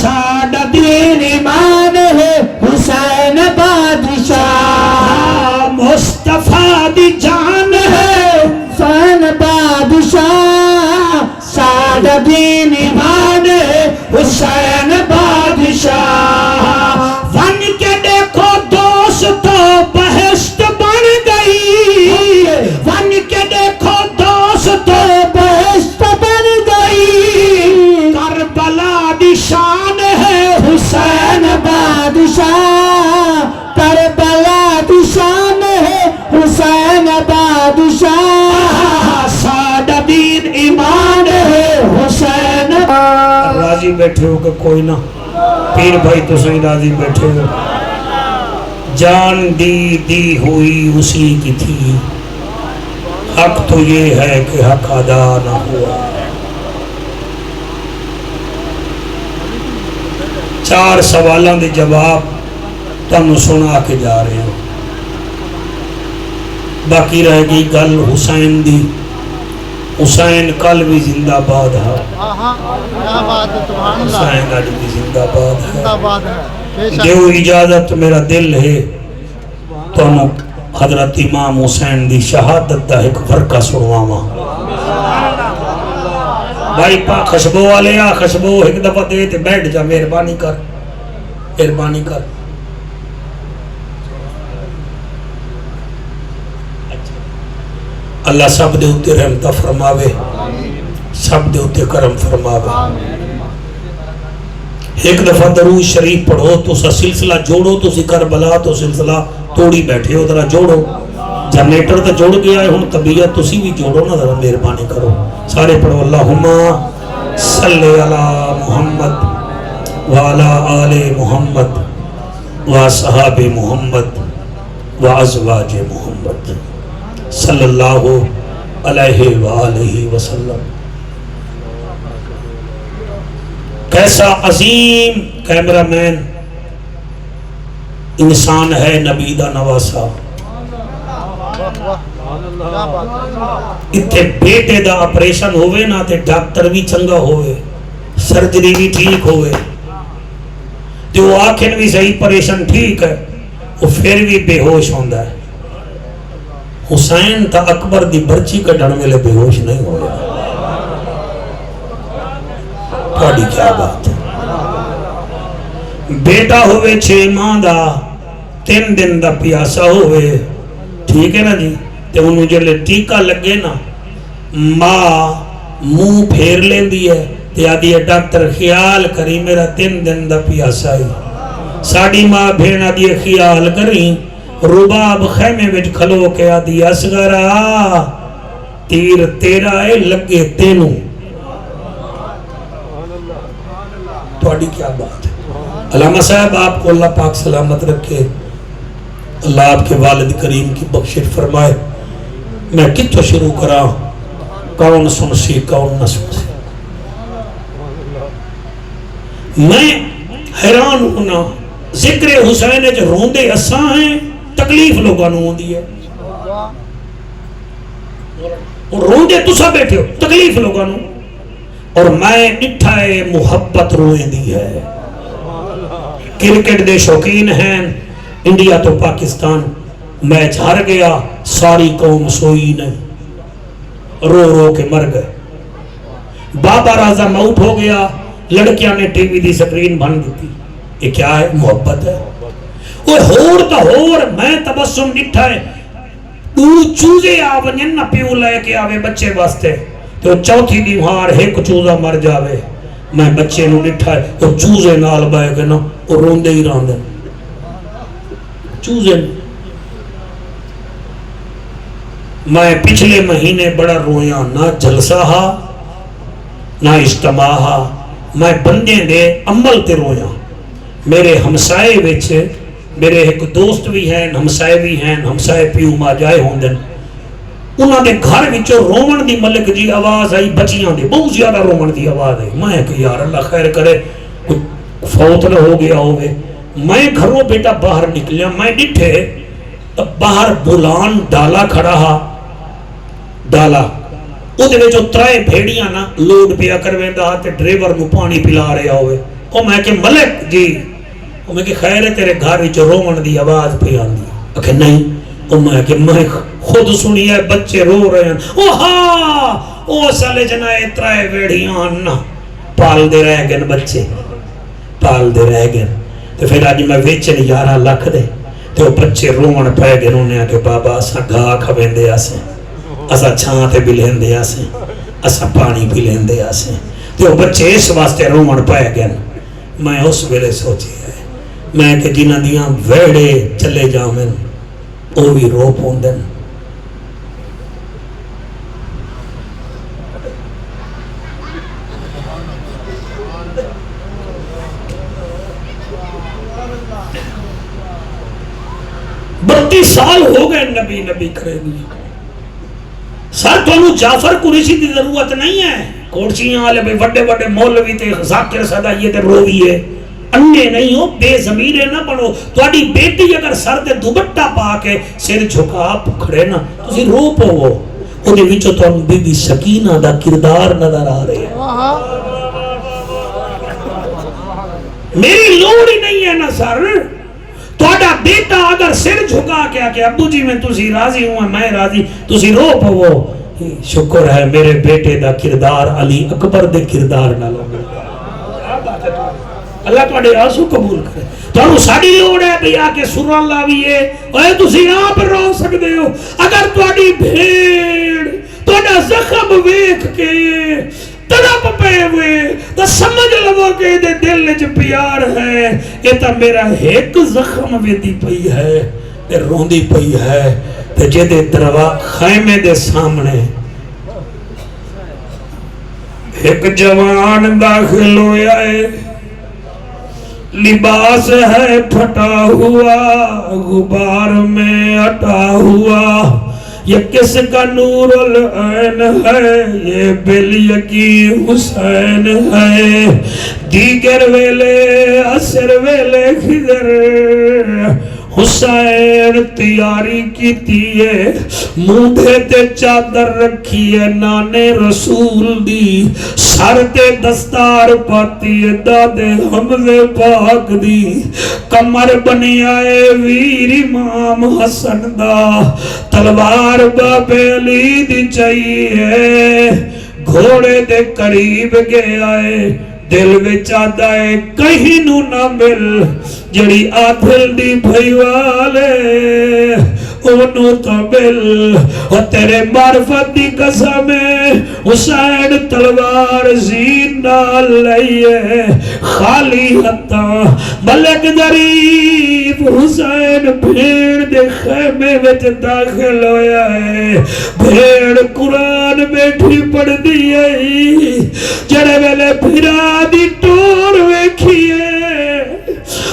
ساڑھا دین ایمان ہے حسین بادشاہ مصطفیٰ دی جان ہے حسین بادشاہ ساڑھا دین ایمان ہے حسین بادشاہ ون کے دیکھو دوستو بہشت بن گئی ون کے دیکھو دوستو بہشت بن گئی کربلا دی شان ہے حسین بادشاہ کربلا دی شان ہے حسین بادشاہ ساڑھا دین ایمان ہے حسین راضی بیٹھے ہو کہ کوئی نہ پیر بھائی تو صحیح راضی بیٹھے ہو جان دی ہوئی اسی کی تھی حق تو یہ ہے کہ حق ادا نہ ہوا چار سوالوں دے جواب تم سنا کے جا رہے ہو باقی رہ گئی گل حسین دی حسین کل بھی زندہ باد ہے حسین آج بھی زندہ باد ہے دیو اجازت میرا دل ہے
تو حضرت امام حسین دی شہادت دا ایک ورقہ سنواواں بھائی پا خشبو والے آ خشبو ایک دفعہ دے تے بیٹھ جا مہربانی کر مہربانی کر اللہ سب دے اتے رحمتہ فرماوے سب دے اتے کرم فرماوے ایک دفعہ درود شریف پڑھو تو سا سلسلہ جوڑو تو سی کربلا تو سلسلہ توڑی بیٹھے ہو ذرا جوڑو جنریٹر تو جوڑ گیا ہے ہن طبیعت تسی بھی جوڑو نا ذرا مہربانی کرو سارے پڑھو اللہم صلی علی محمد وعلی آل محمد وصحاب محمد وازواج محمد صلی اللہ علیہ وآلہ وسلم کیسا عظیم کیمرہ مین انسان ہے نبی دا نواسا اتھے بیٹے دا آپریشن ہوئے نا تے ڈاکٹر بھی چنگا ہوئے سرجری بھی ٹھیک ہوئے تے وہ آنکھیں بھی صحیح پریشن ٹھیک ہے وہ پھر بھی بے ہوش ہوندہ ہے حسین تا اکبر دی برچی کٹن میں لے بے ہوش نہیں ہویا تھوڑی کیا بات ہے بیٹا ہوئے 6 ماہ دا 3 دن دا پیاسا ہوئے ٹھیک ہے نا جی تے انہوں جلے ٹیکہ لگے نا ماں منہ پھیر لیں دی ہے تے آدھی ہے ڈاکٹر خیال کری میرا 3 دن دا پیاسا ہی ساڑی ماں بھینا دی خیال کری رباب خیمے وچ کھلو کے آدھی اصغرہ تیر تیرا ہے لگے تینوں تھوڑی کیا بات ہے علامہ صاحب آپ کو اللہ پاک سلامت رکھے اللہ آپ کے والد کریم کی بخشش فرمائے میں کتوں شروع کرا کون سن سی کون نہ سن سی میں حیران ہونا ذکر حسین جو روندے اساں ہیں تکلیف لوگاں نوں ہوندی ہے اور روندے تسا بیٹھے ہو تکلیف لوگاں نوں اور میں ڈٹھائے محبت روئیں دی ہے کرکٹ دے شوقین ہیں انڈیا تو پاکستان میچ ہار گیا ساری قوم سوئی نہیں رو رو کے مر گئے بابا اعظم آؤٹ ہو گیا لڑکیاں نے ٹی وی دی سکرین بن دیتی یہ کیا ہے محبت ہے وہ ہور تا ہور میں تبسم ڈٹھائے دو چوزے آونین نہ پیو لے کے آوے بچے واسطے تو چوتھی دیوار ایک چوزا مر جاوے میں بچے نو ڈٹھائے اور چوزے نال بائے گے نا اور روندے ہی راندے چوزے میں پچھلے مہینے بڑا رویا نہ جلسہ ہا نہ اجتماع ہا میں بندے دے عمل تے رویا میرے ہمسائے وچ میرے ایک دوست بھی ہیں ہمسائے بھی ہیں ہمسائے پیو ماں جائے ہوندن انہاں دے گھر وچوں رومن دی ملک جی آواز آئی بچیاں دے بہت زیادہ رومن دی آواز آئی میں کہ یار اللہ خیر کرے فوت نہ ہو گیا ہوئے میں گھروں بیٹا باہر نکلیا میں ڈٹھے باہر بولان ڈالا کھڑا ہا ڈالا او دے وچوں 3 بھیڑیاں نا لوڈ پیا کرویندا تے ڈرائیور نو پانی پلا رہا ہوئے او میں کہ ملک جی او میں کہ خیر ہے تیرے گھر وچ رومن دی آواز پہ آندی کہ نہیں او میں کہ میں خود سنی ہے بچے رو رہے ہیں او ہاں او سالے جنائے 3 بھیڑیاں نا پال دے رہ گئے بچے پال دے رہ گئے تو پھر آج میں ویچن 11 لاکھ دے تو بچے رومن پہ گئے انہوں نے کہ بابا اسا گاہ کھویں دے آسیں اسا چھاں تے بھی لین دے آسیں اسا پانی بھی لین دے آسیں تو بچے اس واسطے رومن پہ گئے میں اس ویلے سوچی ہے میں کہ جنہ دیاں ویڑے چلے جاؤں او بھی رو پوندن سال ہو گئے نبی نبی کرے گی سر تو انہوں جعفر قریشی دی ضرورت نہیں ہے کوڑچیاں آلے بھئی وڈے وڈے مولوی تے ذاکر صدائیے تے رویے انہیں نہیں ہو بے ضمیرے نہ بنو تواڈی بیٹی اگر سر تے دوبٹہ پا کے سر جھکا پکھڑے نا تسی رو پو او دے وچوں تو بی بی سکینہ دا کردار نظر آ رہے ہیں میری لوڑ ہی نہیں ہے نا سر
تھوڑا بیٹا اگر سر جھکا کے کہ ابو جی میں تسی راضی ہوں میں راضی تسی رو پو شکر ہے میرے بیٹے دا کردار علی اکبر دے کردار نالوں اللہ تواڈے آنسو قبول کرے تو ساڈی لوڑ ہے بھی آ کے سراں لاویے اوے تسی آپ رو سکدے ہو اگر تواڈی بھیڑ تواڈا زخم ویکھ کے تڑپ پے ہوئے تو سمجھ لو کہ دے دل وچ پیار ہے یہ تو میرا ایک زخم ویندی پئی ہے تے روندی پئی ہے تے جے دے دروا خیمے دے سامنے ایک جوان داخل ہویا ہے لباس ہے پھٹا ہوا غبار میں اٹا ہوا یہ کس کا نور العین ہے یہ بل یقین حسین ہے دیگر ویلے عصر ویلے خضر حسین تیاری کی تیئے موڈھے تے چادر رکھی ہے نانے رسول دی سر تے دستار پاتی ہے دادے حمزے پاک دی کمر بنی آئے ویر امام حسن دا تلوار بابے علی دی چاہیے گھوڑے دے قریب گیا ہے دل وچ آدا ہے کہیں نو نہ مل جڑی آدھل دی بھائی والے اونو تو مل اور تیرے معرفت دی قسم حسین تلوار زین نال لئیے خالی ہتھا ملک ظریف حسین بھیڑ دے خیمے وچ داخل ہویا ہے بھیڑ قرآن بیٹھی پڑھ دی ہے جڑے ویلے پھرا دی ٹور ویکھیے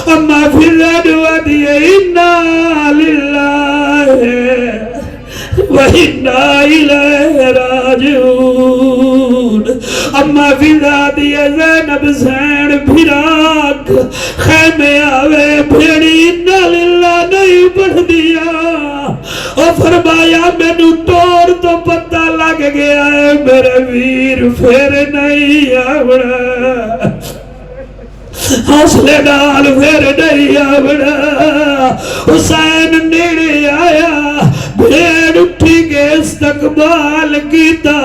اما پھرا دعا دیئے اِنَّا لِلَّهِ وَإِنَّا إِلَيْهِ راجعون اما پھرا دیئے زینب زین پھراک خیمے آوے بھیڑی اِنَّا لِلَّهِ نہیں پڑھ دیا اور فرمایا میں نو ٹور تو پتہ لگ گیا ہے میرے ویر پھر نہیں آوڑا حوصلے نال پھر نہیں آوڑا حسین نیڑے آیا بھیڑ اٹھی کے استقبال کیتا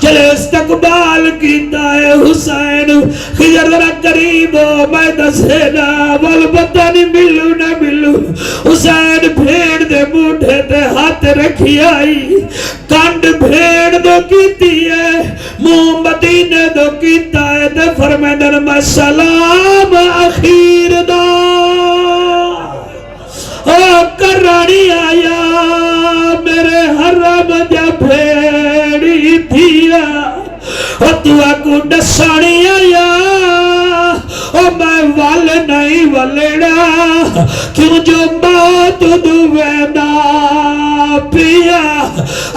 چلے استقبال کیتا ہے حسین خضر ذرا قریب ہو میں دسینا بل پتہ نہیں ملو نہ ملو حسین بھیڑ دے موڈھے تے ہاتھ رکھی آئی کانڈ بھیڑ دو کیتی ہے منہ مدینے دو کیتا ہے تے فرمیدن میں سلام اخیر دا کرانی آیا میرے حرم جا بھیڑی دیا دعا کو ڈسانی آیا میں وال نہیں والڑا کیوں جو موت دوینا پیا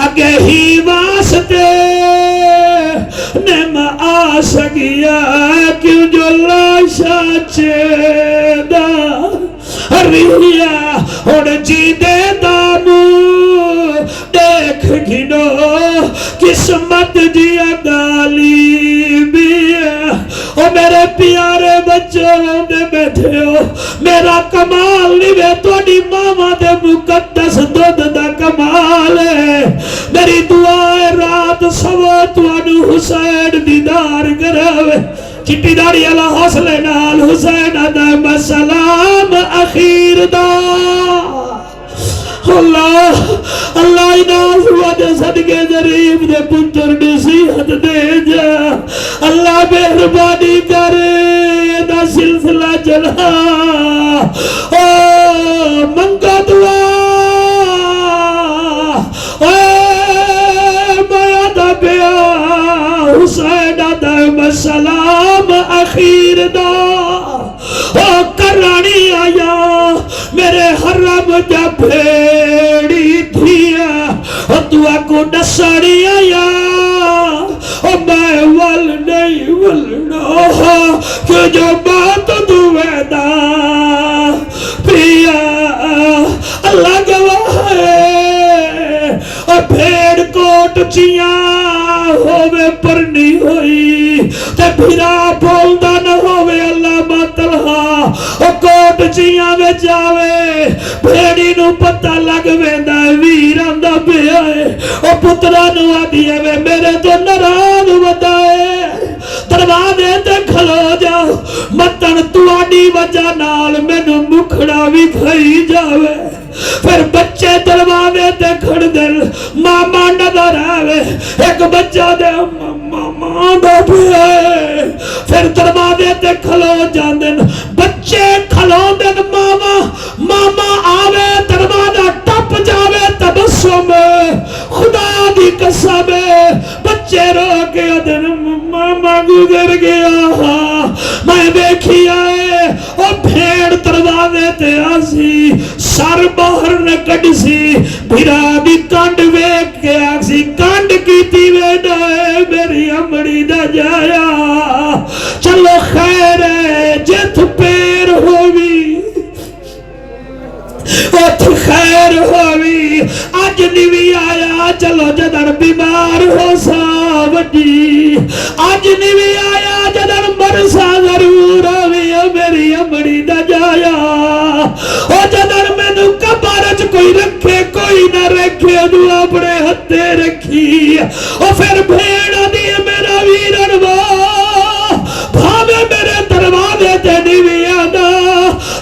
اگے ہی واسطے نم آ سکیا کیوں جو لاشا چیدہ ریا اور جی دے دامو دیکھ گھنو قسمت جیا گالی بیا او میرے پیارے بچوں دے بیٹھے ہو میرا کمال نہیں وے توڑی ماما دے مقدس دودھ دا کمال ہے میری دعا رات سوا توانو حسین دیدار کراوے چٹی داری اللہ حوصلے نال حسین دائم السلام اخیر دا اللہ اللہ اناز وجہ صدقے ذریب دے پتر نصیحت دے جا اللہ مہربانی کرے دا سلسلہ چلا منگا دعا میا دا پیا حسین دائم السلام اخیر دا کرانی آیا میرے حرم جا بھیڑی دھیا دعا کو ڈسانی آیا میں ول نہیں ولنا کہ جو بات دویدہ پیا اللہ گواہ ہے بھیڑ کوٹ چیاں ہووے پرنی ہوئی تے بھیرا بولدہ نہ ہووے اللہ مطلحہ کوٹ کوٹ چیاں وچ آوے بھیڑی نو پتہ لگ ویندا ویر آندا پیا اے او پترا نو آدھی اے میرے تو ناراض ودا اے دروازے تے کھلو جاؤ متن تواڈی وجہ نال مینوں مکھڑا بھی کھائی جاوے پھر بچے دروازے تے کھڑ دل ماما نظر آوے ایک بچہ دے ماما دا پیا اے پھر دروازے تے کھلو جاندن بچے کھلو دن ماما آوے دروازہ ٹپ جاوے تبسم خدا دی قسم بچے رو کے دن ماما گزر گیا میں دیکھی آئے او بھیڑ دروازے تے آسی سر باہر نہ کڑ سی بھیرا دی کانڈ ویک کے آسی کانڈ کی تی ویڈائے میری امڑی دا جایا چلو خیر ہے جت پیر ہوئی ات خیر ہوئی آج نیوی آیا چلو جدر بیمار ہو سا وڈی آج نیوی آیا جدر مرسا ضرور ہوئی میری امڑی دا جایا او جدر میں نو کبارج کوئی رکھے کوئی نہ رکھے دو اپنے ہتھے رکھی او پھر بھیڑا دیئے میرا ویرنوا بھاوے میرے دروازے تے نیوی آدھا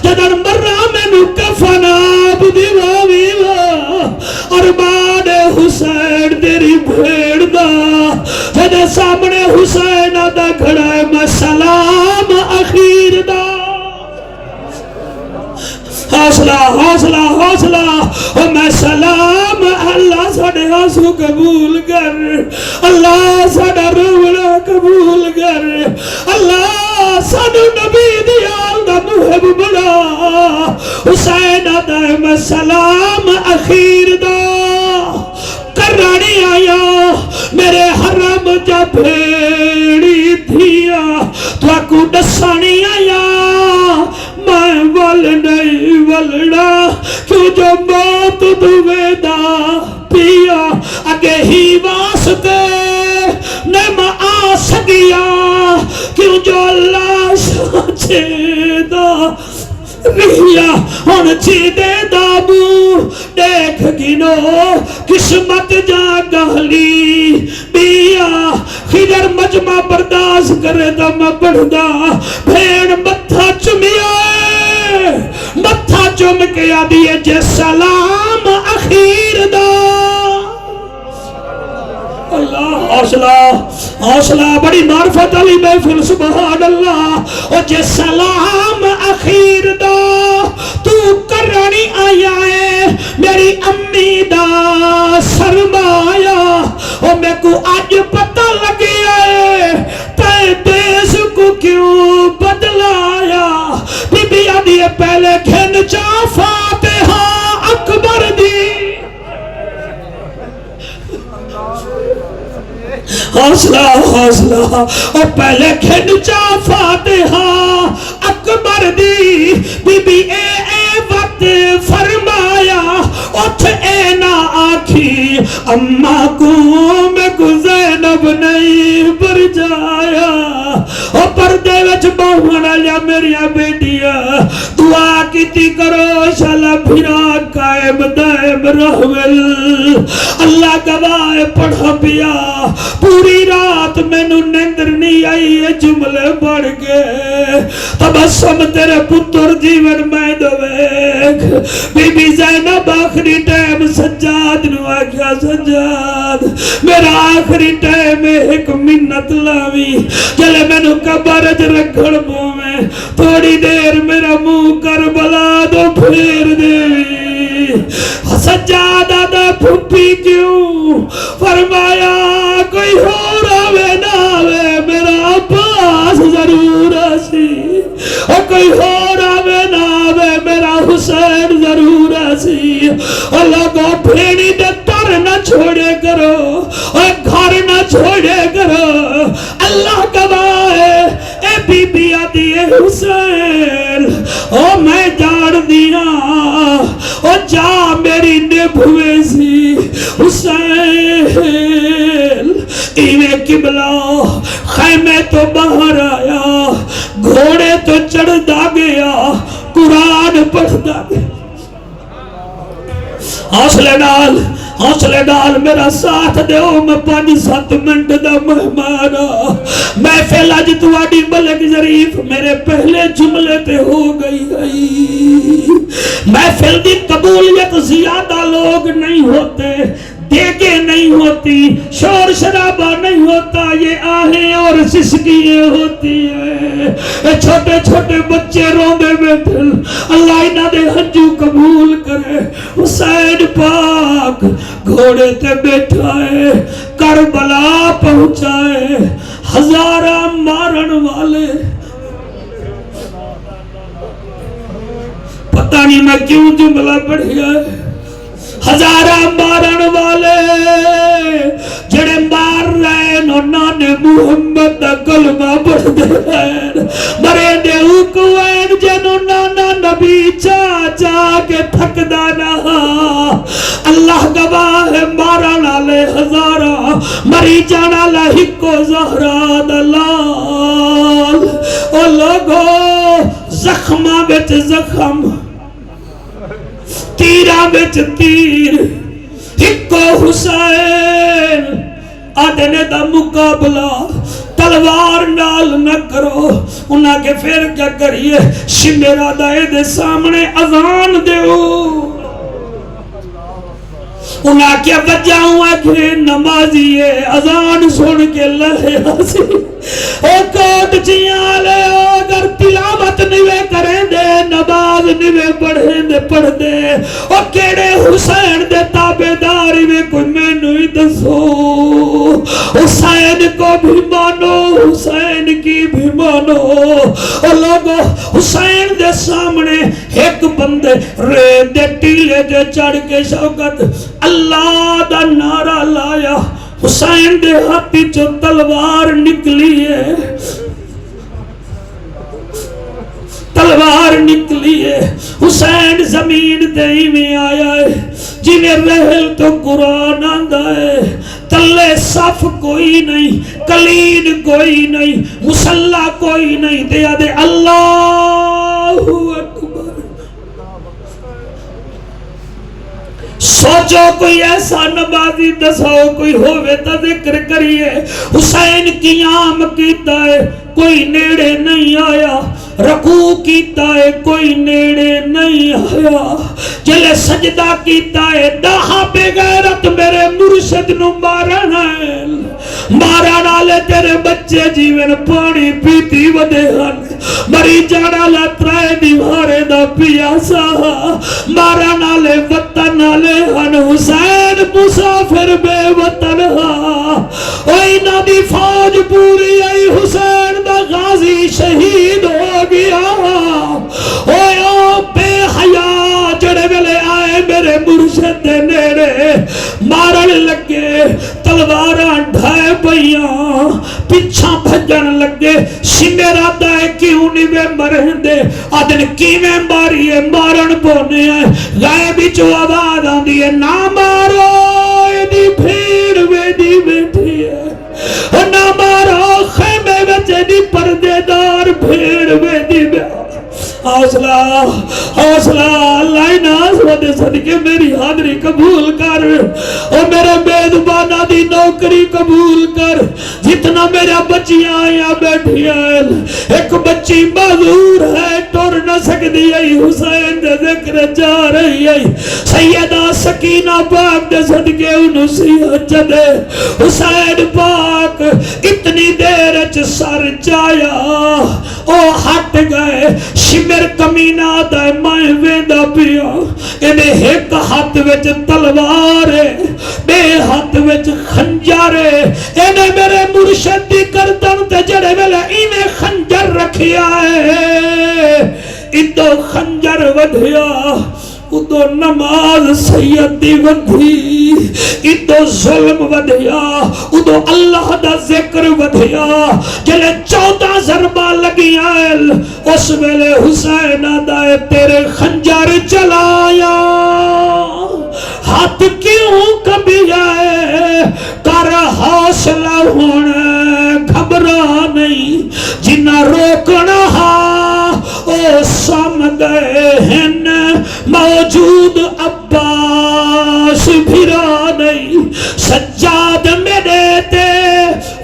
جدر مرہ میں نو کفنا بدیوا ویوا ارمان حسین تیری بھیڑ دا جدے سامنے حسین آدھا کھڑا ہے میں سلام اخیر دا حوصلہ حوصلہ حوصلہ او میں سلام اللہ ساڑے آنسو قبول کر اللہ ساڑا رونا قبول کر اللہ ساڑو نبی دیال دا محب بنا حسین آدھا ہے میں سلام اخیر دا کرانی آیا میرے حرم جا بھیڑی دھیا تو اکو ڈسانی آیا میں ول نہیں ولنا کیوں جو موت دوے دا پیا اگے ہی واسطے نم آ سکیا کیوں جو اللہ سچے دا رہیا ہون چیدے دابو دیکھ گنو قسمت جا گہلی بیا خیدر مجمع برداشت کرے دا میں بڑھدا بھیڑ متھا چمیا متھا چم کے آدھیے جے سلام اخیر دا اللہ حوصلہ حوصلہ بڑی معرفت علی محفل سبحان اللہ او جے سلام اخیر دا تو کرانی آیا ہے میری امی دا سرمایا او میں کو آج پتہ لگیا ہے تے دیس کو کیوں بدلایا بی بی آدھی پہلے کھن چا فاتحہ اکبر دی حوصلہ حوصلہ اور پہلے کھنچا فاتحہ اکبر دی بی بی اے وقت فرمایا اٹھ اے نا آکھی اماں کو میں کو زینب نہیں پر جایا اور پردے وچ بہونا لیا میری بیٹیا دعا کیتی کرو شالا بھیرا قائم دائم رہول اللہ گواہ پڑھا پیا پوری رات میں نو نیندر نہیں آئی یہ جملے بڑھ گئے تبسم تیرے پتر جیون میں دویک بی بی زینب آخری ٹائم سجاد نو آگیا سجاد میرا آخری ٹائم ایک منت لاوی جلے میں نو کبرج رکھڑ بو میں تھوڑی دیر میرا منہ کربلا دو پھیر دیوی سجاد آدھا پھپی کیوں فرمایا کوئی ہو راوے ناوے میرا پاس ضرور آسی اور کوئی ہو راوے ناوے میرا حسین ضرور آسی اللہ کو بھیڑی دے تر نہ چھوڑے کرو اور گھر نہ چھوڑے کرو اللہ گواہ اے بی بی آدھی حسین او میں جاڑ دیا او جا میری نبھوے سی حسین ایوے قبلہ خیمے تو باہر آیا گھوڑے تو چڑھ دا گیا قرآن ہوگا. حوصلے نال میرا ساتھ دیو. میں 5-7 منٹ دا مہمان. محفل اج تواڈی ملک ظریف میرے پہلے جملے تے ہو گئی. محفل دی قبولیت زیادہ لوگ نہیں ہوتے, دیکھے نہیں ہوتی, شور شرابہ نہیں ہوتا, یہ آہیں اور سسکیاں ہوتی ہیں. چھوٹے چھوٹے بچے روندے بیٹھے, اللہ انہاں دے ہنجو قبول کرے. حسین پاک گھوڑے تے بیٹھا ہے, کربلا پہنچائے. ہزاراں مارن والے, پتہ نہیں میں کیوں جملہ پڑھیا ہے. ہزاراں مارن والے جڑے مار رہے نو نانے محمد دا کلمہ پڑھ دے رہے. مرے دے اوکوین جنو نانا نبی چا کے تھک دانا. اللہ گواہ ہے مارن والے ہزاراں, مری جانا لہکو زہرا دلال. او لوگو زخماں بچ زخم, تیرہ بچ تیر, ہکو حسین آدھنے دا مقابلہ تلوار نال نہ کرو. انہاں کے پھر کیا کریے, شمیرہ دائے دے سامنے اذان دیو. انہاں کیا وجہ ہوا کہ نمازی ہے, اذان سن کے لہے حسی. او کوٹ چیاں لے اگر تلاوت نوے کریں دے, نماز نوے پڑھ دے. او کیڑے حسین دے تابعداری میں کوئی میں نہیں دسو. حسین کو بھی مانو, حسین کی بھی مانو. او لوگو حسین دے سامنے ایک بندے ریت دے ٹیلے دے چڑھ کے شوکت اللہ دا نعرہ لایا. حسین دے ہاتھی چو تلوار نکلی ہے, تلوار نکلی ہے. حسین زمین تے ہی میں آیا ہے جنہیں رحل تو قرآن آندہ ہے. تلے صف کوئی نہیں, کلین کوئی نہیں, مسلح کوئی نہیں. دیا دے اللہ اکبر. سوچو کوئی ایسا نمازی دساؤ کوئی ہوئے تا ذکر کریے. حسین قیام کیتا ہے, کوئی نیڑے نہیں آیا. رکوع کیتا ہے, کوئی نیڑے نہیں آیا. جلے سجدہ کیتا ہے, دہا بے غیرت میرے مرشد نو مارن ہے. مارن آلے تیرے بچے جیون پانی پیتی ودے ہن. مری جانا لاترائے دیوارے دا پیاسا. مارن آلے وطن آلے ہن. حسین مسافر بے وطن ہا. اوئی نا دی فوج پوری آئی, حسین دا غازی شہید ہو گیا. اوئے او بے حیا جڑے ویلے آئے میرے مرشد دے نیڑے, مارن لگے, تلواراں ڈھائے پئیاں, پچھاں بھجن لگے. شمیرہ دائے کیوں نہیں میں مرن دے, آدن کیویں ماری ہے, مارن پونے آئے. غائبی جو آواز آن دیئے, نہ مارو ایدی بھیڑ ویدی بیٹھی ہے. نہ مارو خیمے وچے دی پردے دار بھیڑ ویدی بیٹھی. حوصلہ اللہ ناز ودے صدقے میری حاضری قبول کر. اور میرے میزبانہ دی نوکری قبول کر. جتنا میرا بچیاں آیا بیٹھی ہیں, ایک بچی معذور ہے, ٹر نہ سکتی ہے, حسین دے ذکر جا رہی ہے. سیدہ سکینہ پاک دے صدقے انہوں سیحت دے. حسین پاک اتنی دیر اچ سر چایا, او ہٹ گئے. شمر کمینہ دائے مائیں ویندہ پیا. انہیں ایک ہاتھ وچ تلوار ہے, بے ہاتھ وچ خنجر ہے. انہیں میرے مرشد دی گردن تے جڑے ویلے انہیں خنجر رکھیا ہے. ادو خنجر ودھیا, ادو نماز سید دی ودھی, ادو ظلم ودھیا, ادو اللہ دا ذکر ودھیا. جلے 14 ضربہ لگی آئل, اس ویلے حسین آدھائے تیرے خنجر چلایا. ہاتھ کیوں کبھی آئے, کر حوصلہ ہونے, گھبرا نہیں. جنہ روکنا ہا او سم گئے ہیں, موجود عباس بھرا نہیں سجاد میرے تے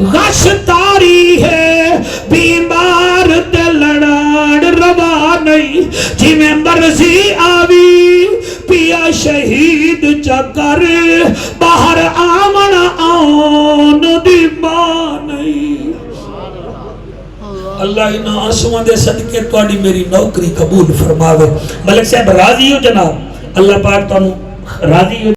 غش تاری ہے بیمار تے لڑان روا نہیں جی میں مرضی آوی پیا شہید چکر باہر آمن آن دی ماں نہیں اللہ انہاں آنسوان دے صدقے توڑی میری نوکری قبول فرماوے ملک صاحب راضی ہو جناب اللہ پاک تو راضی ہو